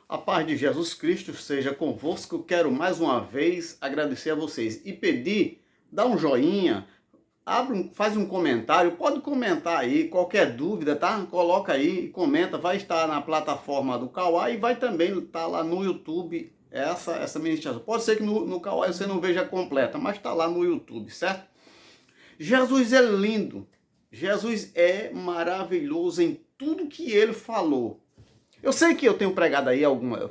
A paz de Jesus Cristo seja convosco. Quero mais uma vez agradecer a vocês e pedir, dá um joinha, faz um comentário, pode comentar aí, qualquer dúvida, tá? Coloca aí, comenta, vai estar na plataforma do Kawai e vai também estar lá no YouTube essa ministração. Pode ser que no Kawai você não veja completa, mas está lá no YouTube, certo? Jesus é lindo, Jesus é maravilhoso em tudo que ele falou. Eu sei que eu tenho pregado aí,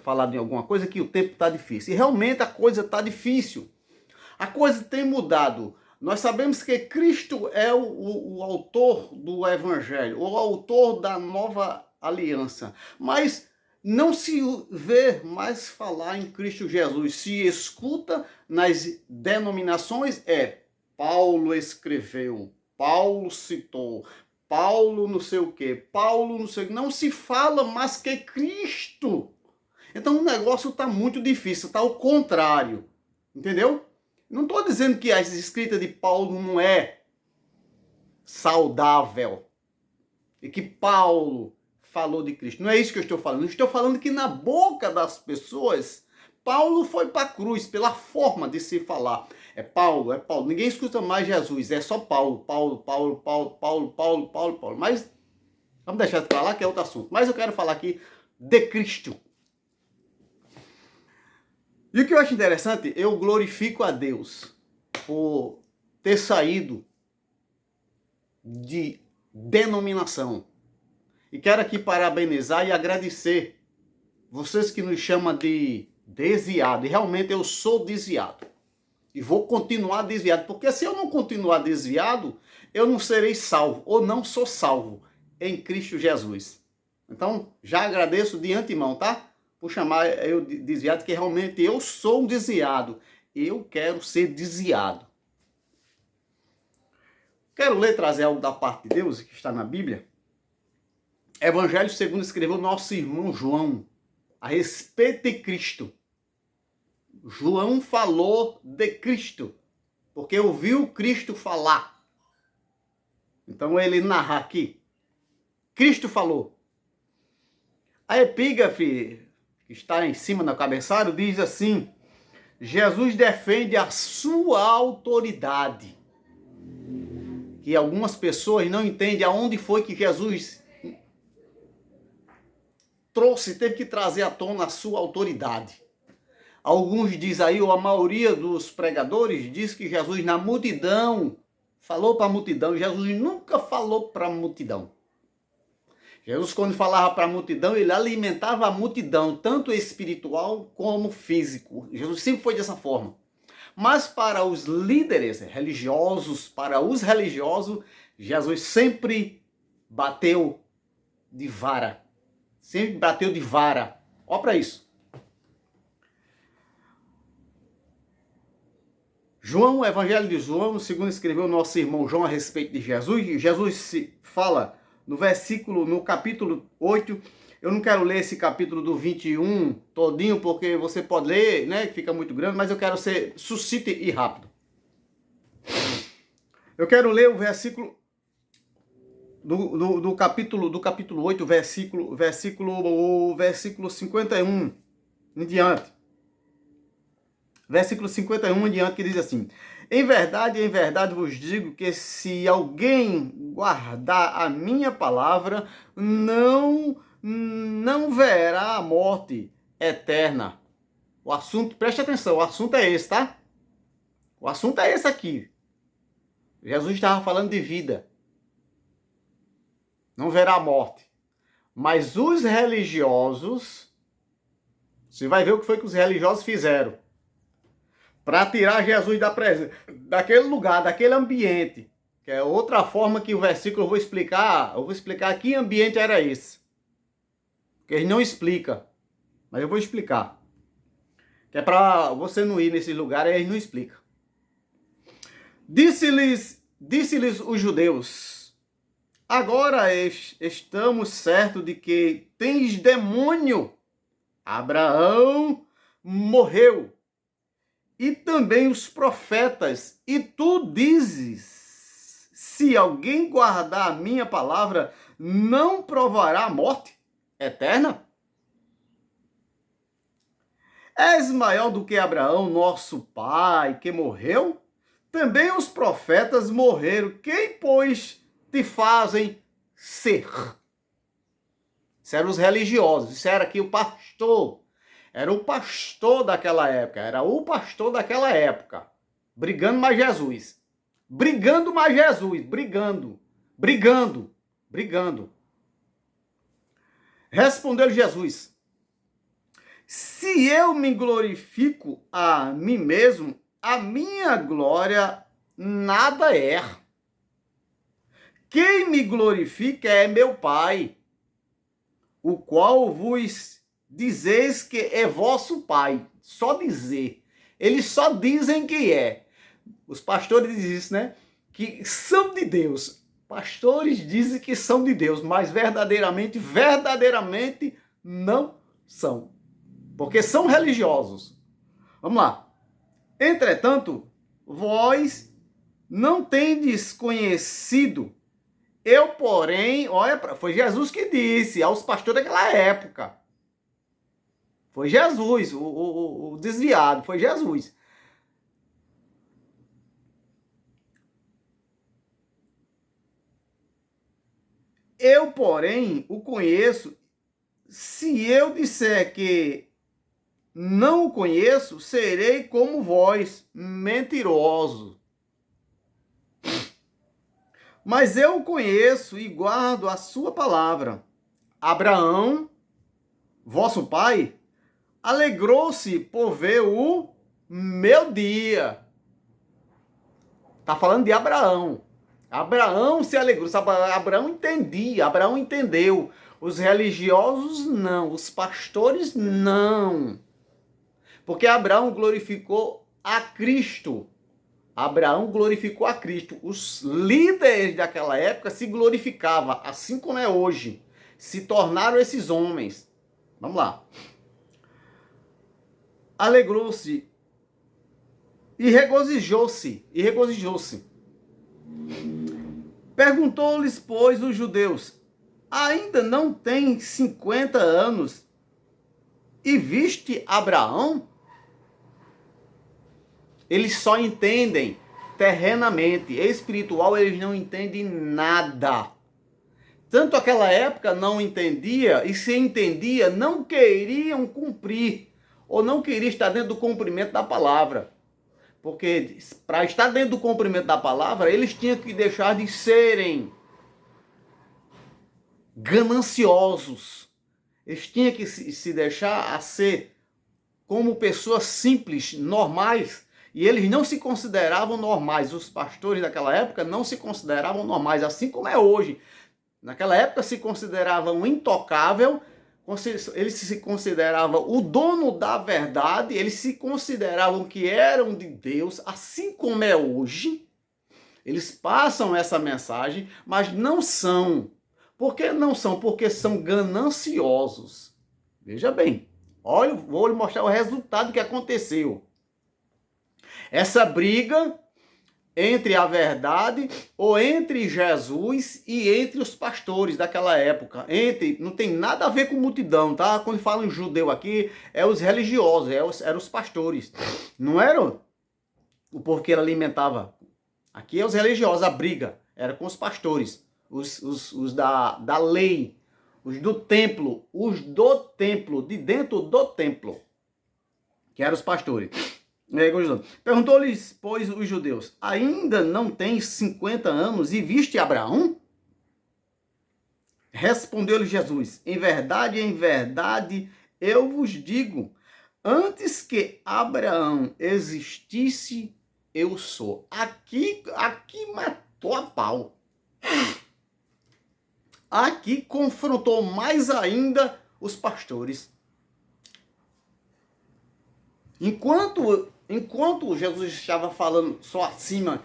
falado em alguma coisa que o tempo está difícil. E realmente a coisa está difícil. A coisa tem mudado. Nós sabemos que Cristo é o autor do Evangelho, o autor da nova aliança. Mas não se vê mais falar em Cristo Jesus. Se escuta nas denominações, Paulo escreveu, Paulo citou, Paulo não sei o que, Paulo não sei o que. Não se fala mais que Cristo. Então o negócio está muito difícil, está ao contrário. Entendeu? Não estou dizendo que a escrita de Paulo não é saudável e que Paulo falou de Cristo. Não é isso que eu estou falando. Eu estou falando que na boca das pessoas, Paulo foi para a cruz pela forma de se falar. É Paulo, é Paulo. Ninguém escuta mais Jesus, é só Paulo, Paulo, Paulo, Paulo, Paulo, Paulo, Paulo, Paulo. Mas vamos deixar de falar que é outro assunto. Mas eu quero falar aqui de Cristo. E o que eu acho interessante, eu glorifico a Deus por ter saído de denominação. E quero aqui parabenizar e agradecer vocês que nos chamam de desviado. E realmente eu sou desviado. E vou continuar desviado. Porque se eu não continuar desviado, eu não serei salvo. Ou não sou salvo em Cristo Jesus. Então, já agradeço de antemão, tá? Por chamar eu de desviado, que realmente eu sou um desviado. Eu quero ser desviado. Quero trazer algo da parte de Deus, que está na Bíblia. Evangelho segundo escreveu nosso irmão João, a respeito de Cristo. João falou de Cristo, porque ouviu Cristo falar. Então ele narra aqui. Cristo falou. A epígrafe, que está em cima do cabeçalho, diz assim: Jesus defende a sua autoridade. Que algumas pessoas não entendem aonde foi que Jesus teve que trazer à tona a sua autoridade. Alguns dizem aí, ou a maioria dos pregadores diz que Jesus na multidão falou para a multidão. Jesus nunca falou para a multidão. Jesus, quando falava para a multidão, ele alimentava a multidão, tanto espiritual como físico. Jesus sempre foi dessa forma. Mas para os líderes religiosos, Jesus sempre bateu de vara. Sempre bateu de vara. Olha para isso. João, o Evangelho de João, segundo escreveu nosso irmão João a respeito de Jesus, Jesus se fala no capítulo 8, eu não quero ler esse capítulo do 21 todinho, porque você pode ler, né, que fica muito grande, mas eu quero ser sucinto e rápido. Eu quero ler o versículo do capítulo 8, versículo 51 em diante. Versículo 51 em diante, que diz assim: em verdade vos digo que se alguém guardar a minha palavra, não verá a morte eterna. O assunto, preste atenção, o assunto é esse, tá? O assunto é esse aqui. Jesus estava falando de vida. Não verá a morte. Mas os religiosos, você vai ver o que foi que os religiosos fizeram para tirar Jesus daquele lugar, daquele ambiente, que é outra forma que o versículo eu vou explicar que ambiente era esse. Porque ele não explica, mas eu vou explicar. Que é para você não ir nesse lugar, aí ele não explica. Disse-lhes os judeus: agora estamos certos de que tens demônio. Abraão morreu. E também os profetas, e tu dizes: se alguém guardar a minha palavra, não provará a morte eterna? És maior do que Abraão, nosso pai, que morreu? Também os profetas morreram. Quem, pois, te fazem ser? Isso eram os religiosos, isso era aqui o pastor. Era o pastor daquela época, era o pastor daquela época. Brigando mais Jesus. Brigando mais Jesus, brigando. Respondeu Jesus: se eu me glorifico a mim mesmo, a minha glória nada é. Quem me glorifica é meu Pai, o qual vos dizeis que é vosso Pai. Só dizer. Eles só dizem que é. Os pastores dizem isso, né? Que são de Deus. Pastores dizem que são de Deus, mas verdadeiramente não são. Porque são religiosos. Vamos lá. Entretanto, vós não tendes conhecido. Eu, porém, olha, foi Jesus que disse aos pastores daquela época. Foi Jesus, o desviado, foi Jesus. Eu, porém, o conheço. Se eu disser que não o conheço, serei como vós, mentiroso. Mas eu o conheço e guardo a sua palavra. Abraão, vosso pai, alegrou-se por ver o meu dia. Está falando de Abraão. Abraão se alegrou. Abraão entendia, Abraão entendeu. Os religiosos não, os pastores não. Porque Abraão glorificou a Cristo. Abraão glorificou a Cristo. Os líderes daquela época se glorificavam, assim como é hoje. Se tornaram esses homens. Vamos lá. Alegrou-se e regozijou-se. Perguntou-lhes, pois, os judeus: ainda não tem 50 anos e viste Abraão? Eles só entendem terrenamente, espiritual eles não entendem nada. Tanto aquela época não entendia, e se entendia, não queriam cumprir, ou não queriam estar dentro do cumprimento da palavra. Porque para estar dentro do cumprimento da palavra, eles tinham que deixar de serem gananciosos. Eles tinham que se deixar a ser como pessoas simples, normais. E eles não se consideravam normais. Os pastores daquela época não se consideravam normais, assim como é hoje. Naquela época se consideravam intocável, eles se consideravam o dono da verdade, eles se consideravam que eram de Deus, assim como é hoje. Eles passam essa mensagem, mas não são. Por que não são? Porque são gananciosos. Veja bem, olha, vou lhe mostrar o resultado que aconteceu. Essa briga entre a verdade, ou entre Jesus e entre os pastores daquela época. Não tem nada a ver com multidão, tá? Quando falam judeu aqui, é os religiosos, eram os pastores. Não era o povo que ele alimentava. Aqui é os religiosos, a briga era com os pastores, os da lei, os do templo, de dentro do templo, que eram os pastores. Perguntou-lhes, pois, os judeus: ainda não tens 50 anos e viste Abraão? Respondeu-lhe Jesus: em verdade, eu vos digo, antes que Abraão existisse, eu sou. Aqui matou a pau. Aqui confrontou mais ainda os pastores. Enquanto Jesus estava falando só acima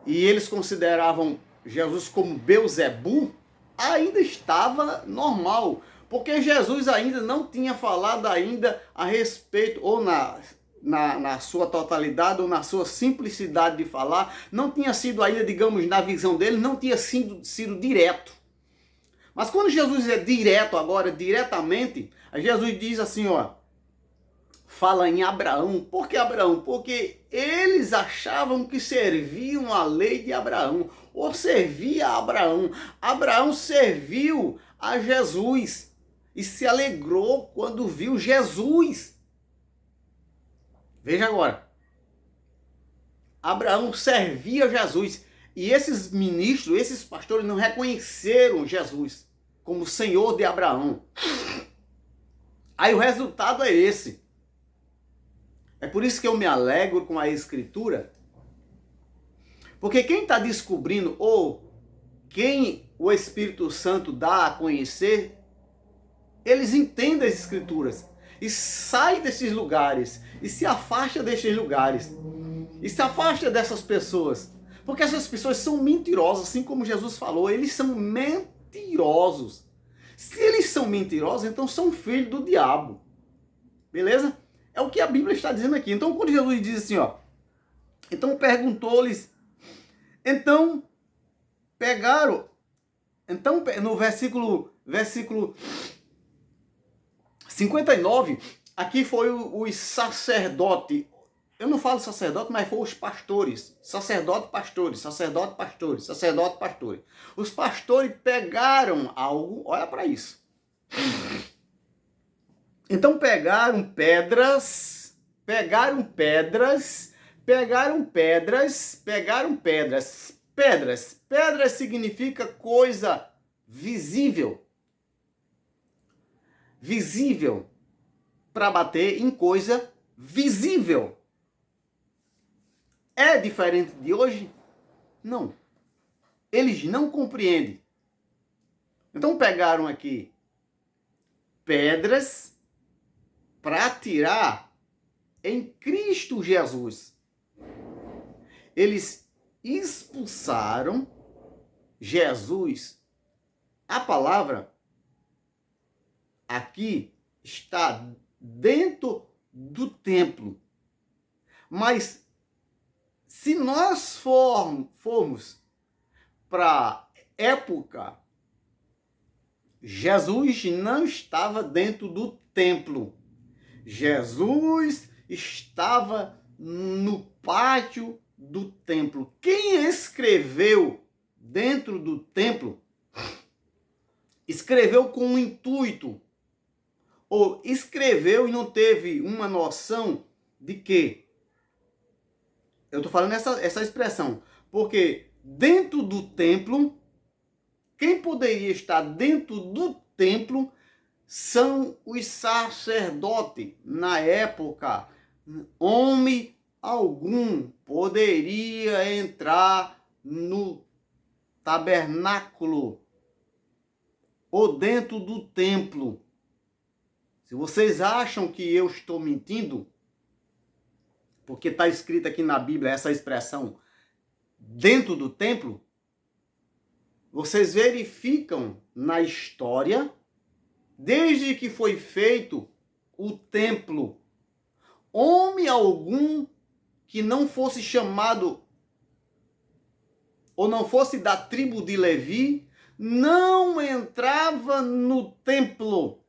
e eles consideravam Jesus como Beuzebu, ainda estava normal, porque Jesus ainda não tinha falado ainda a respeito, ou na sua totalidade, ou na sua simplicidade de falar, não tinha sido ainda, digamos, na visão dele, não tinha sido direto. Mas quando Jesus é direto agora, diretamente, Jesus diz assim, ó: fala em Abraão. Por que Abraão? Porque eles achavam que serviam a lei de Abraão, ou servia a Abraão. Abraão serviu a Jesus e se alegrou quando viu Jesus. Veja agora. Abraão servia Jesus. E esses ministros, esses pastores não reconheceram Jesus como Senhor de Abraão. Aí o resultado é esse. É por isso que eu me alegro com a Escritura. Porque quem está descobrindo, ou quem o Espírito Santo dá a conhecer, eles entendem as Escrituras. E sai desses lugares. E se afasta desses lugares. E se afasta dessas pessoas. Porque essas pessoas são mentirosas, assim como Jesus falou. Eles são mentirosos. Se eles são mentirosos, então são filhos do diabo. Beleza? É o que a Bíblia está dizendo aqui. Então, quando Jesus diz assim, ó. Então perguntou-lhes. Então pegaram. Então, no versículo 59, aqui foi os sacerdotes. Eu não falo sacerdote, mas foi os pastores. Sacerdote, pastores, sacerdote, pastores, sacerdote, pastores. Os pastores pegaram algo, olha para isso. Então pegaram pedras, Pedras significa coisa visível. Visível. Para bater em coisa visível. É diferente de hoje? Não. Eles não compreendem. Então pegaram aqui pedras para atirar em Cristo Jesus. Eles expulsaram Jesus. A palavra aqui está dentro do templo. Mas se nós formos para época, Jesus não estava dentro do templo. Jesus estava no pátio do templo. Quem escreveu dentro do templo, escreveu com um intuito, ou escreveu e não teve uma noção de que. Eu estou falando essa expressão, porque dentro do templo, quem poderia estar dentro do templo são os sacerdotes. Na época, homem algum poderia entrar no tabernáculo ou dentro do templo. Se vocês acham que eu estou mentindo, porque está escrito aqui na Bíblia essa expressão, dentro do templo, vocês verificam na história, desde que foi feito o templo, homem algum que não fosse chamado, ou não fosse da tribo de Levi, não entrava no templo.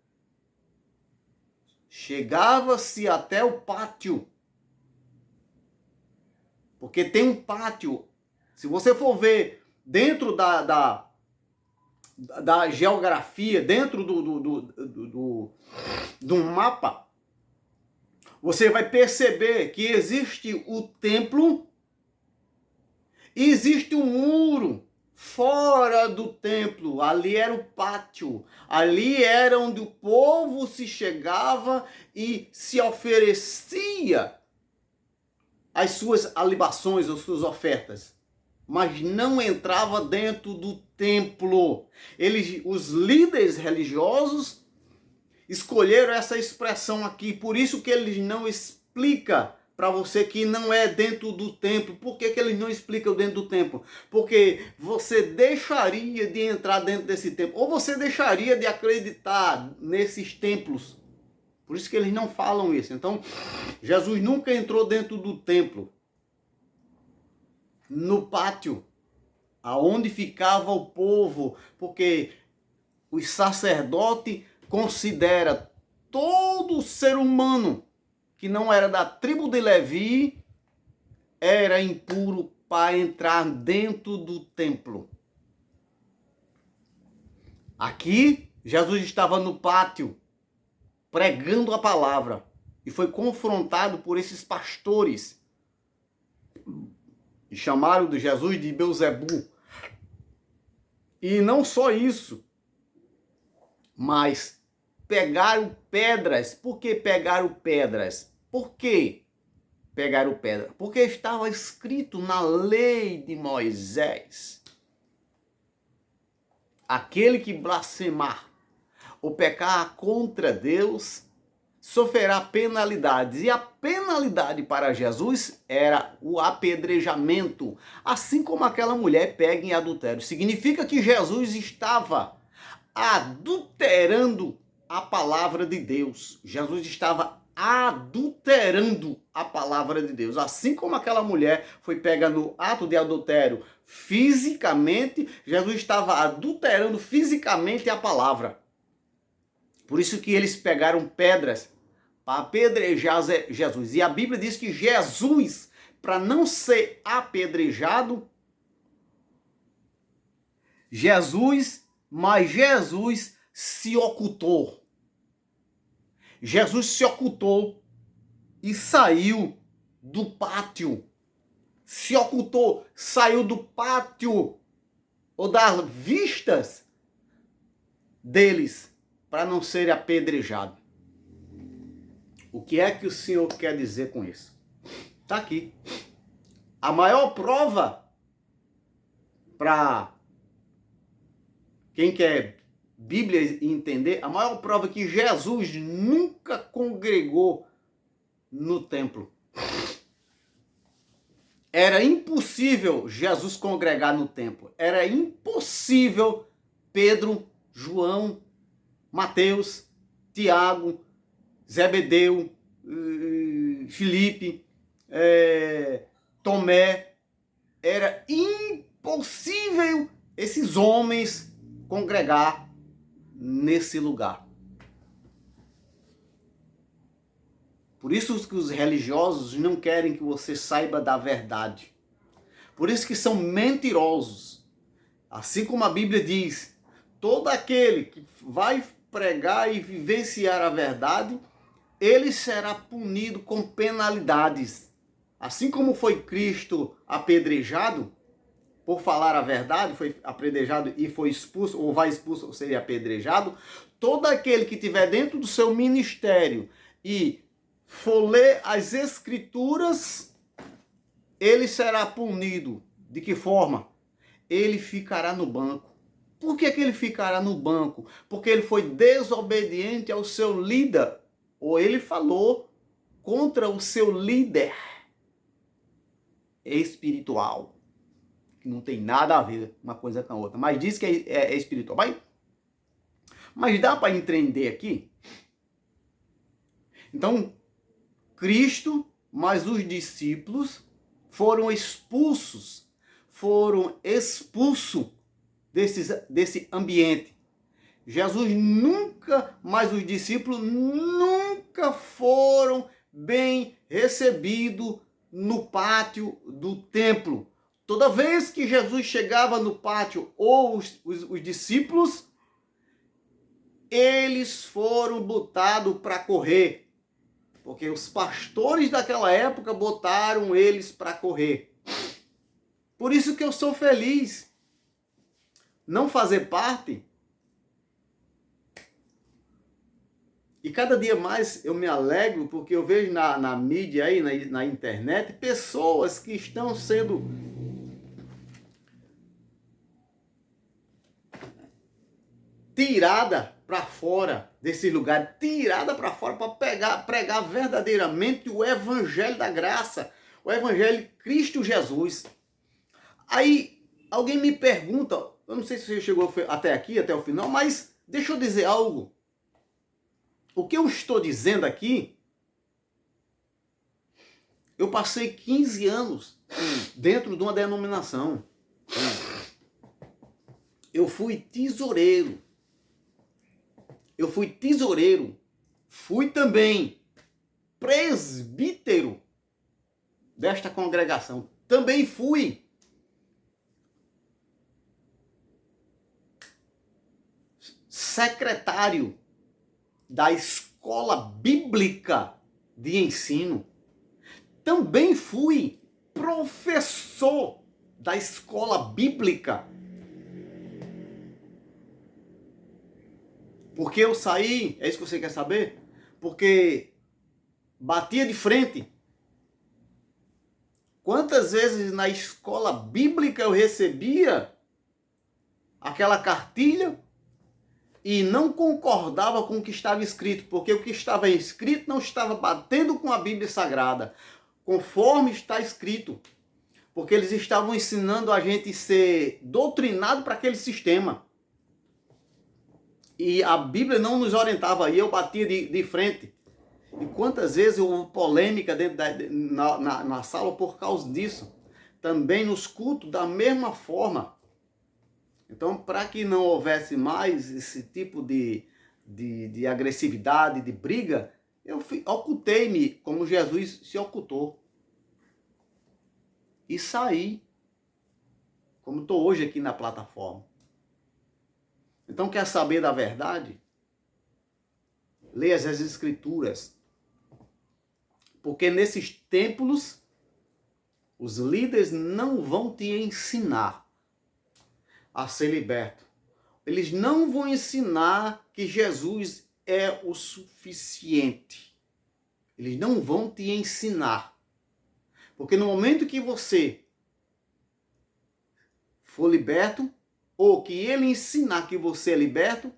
Chegava-se até o pátio. Porque tem um pátio. Se você for ver dentro da geografia, dentro do mapa, você vai perceber que existe o templo e existe um muro fora do templo. Ali era o pátio. Ali era onde o povo se chegava e se oferecia as suas libações, as suas ofertas, mas não entrava dentro do templo. Os líderes religiosos escolheram essa expressão aqui, por isso que eles não explicam para você que não é dentro do templo. Por que eles não explicam dentro do templo? Porque você deixaria de entrar dentro desse templo, ou você deixaria de acreditar nesses templos. Por isso que eles não falam isso. Então, Jesus nunca entrou dentro do templo. No pátio, aonde ficava o povo, porque os sacerdotes consideram todo ser humano que não era da tribo de Levi era impuro para entrar dentro do templo. Aqui, Jesus estava no pátio, pregando a palavra, e foi confrontado por esses pastores, e chamaram de Jesus de Beuzebu. E não só isso, mas pegaram pedras. Por que pegaram pedras? Por que pegaram pedras? Porque estava escrito na lei de Moisés: aquele que blasfemar ou pecar contra Deus sofrerá penalidades. E a penalidade para Jesus era o apedrejamento. Assim como aquela mulher pega em adultério. Significa que Jesus estava adulterando a palavra de Deus. Jesus estava adulterando a palavra de Deus. Assim como aquela mulher foi pega no ato de adultério fisicamente, Jesus estava adulterando fisicamente a palavra. Por isso que eles pegaram pedras para apedrejar Jesus. E a Bíblia diz que Jesus, para não ser apedrejado, Jesus se ocultou. Jesus se ocultou e saiu do pátio. Se ocultou, saiu do pátio ou das vistas deles para não ser apedrejado. O que é que o Senhor quer dizer com isso? Está aqui. A maior prova para quem quer Bíblia entender, a maior prova que Jesus nunca congregou no templo. Era impossível Jesus congregar no templo. Era impossível Pedro, João, Mateus, Tiago, Zebedeu, Filipe, Tomé. Era impossível esses homens congregar nesse lugar. Por isso que os religiosos não querem que você saiba da verdade. Por isso que são mentirosos. Assim como a Bíblia diz, todo aquele que vai pregar e vivenciar a verdade, ele será punido com penalidades. Assim como foi Cristo apedrejado por falar a verdade, foi apedrejado e foi expulso, ou vai expulso, ou seria apedrejado, todo aquele que estiver dentro do seu ministério e for ler as Escrituras, ele será punido. De que forma? Ele ficará no banco. Por que ele ficará no banco? Porque ele foi desobediente ao seu líder, ou ele falou contra o seu líder espiritual, que não tem nada a ver uma coisa com a outra, mas diz que é espiritual. Mas dá para entender aqui? Então, Cristo, mas os discípulos foram expulsos desse ambiente. Jesus nunca, mas os discípulos nunca foram bem recebidos no pátio do templo. Toda vez que Jesus chegava no pátio, ou os discípulos, eles foram botados para correr. Porque os pastores daquela época botaram eles para correr. Por isso que eu sou feliz não fazer parte. E cada dia mais eu me alegro porque eu vejo na mídia aí, na internet, pessoas que estão sendo tirada para fora desse lugar, tirada para fora para pregar verdadeiramente o evangelho da graça, o evangelho de Cristo Jesus. Aí alguém me pergunta, eu não sei se você chegou até aqui, até o final, mas deixa eu dizer algo. O que eu estou dizendo aqui, eu passei 15 anos dentro de uma denominação. Eu fui tesoureiro. Fui também presbítero desta congregação. Também fui secretário da escola bíblica de ensino. Também fui professor da escola bíblica. Porque eu saí, é isso que você quer saber? Porque batia de frente. Quantas vezes na escola bíblica eu recebia aquela cartilha e não concordava com o que estava escrito, porque o que estava escrito não estava batendo com a Bíblia Sagrada, conforme está escrito. Porque eles estavam ensinando a gente a ser doutrinado para aquele sistema. E a Bíblia não nos orientava, e eu batia de frente. E quantas vezes houve polêmica dentro na sala por causa disso. Também nos cultos, da mesma forma. Então, para que não houvesse mais esse tipo de agressividade, de briga, eu ocultei-me como Jesus se ocultou. E saí, como estou hoje aqui na plataforma. Então, quer saber da verdade? Leia as Escrituras. Porque nesses templos, os líderes não vão te ensinar a ser liberto. Eles não vão ensinar que Jesus é o suficiente. Eles não vão te ensinar. Porque no momento que você for liberto, ou que ele ensinar que você é liberto,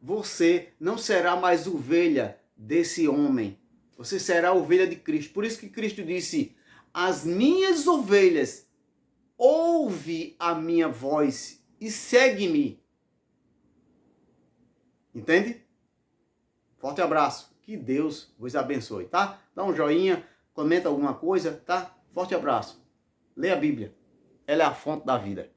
você não será mais ovelha desse homem. Você será ovelha de Cristo. Por isso que Cristo disse: as minhas ovelhas ouve a minha voz e segue-me. Entende? Forte abraço. Que Deus vos abençoe, tá? Dá um joinha, comenta alguma coisa, tá? Forte abraço. Leia a Bíblia. Ela é a fonte da vida.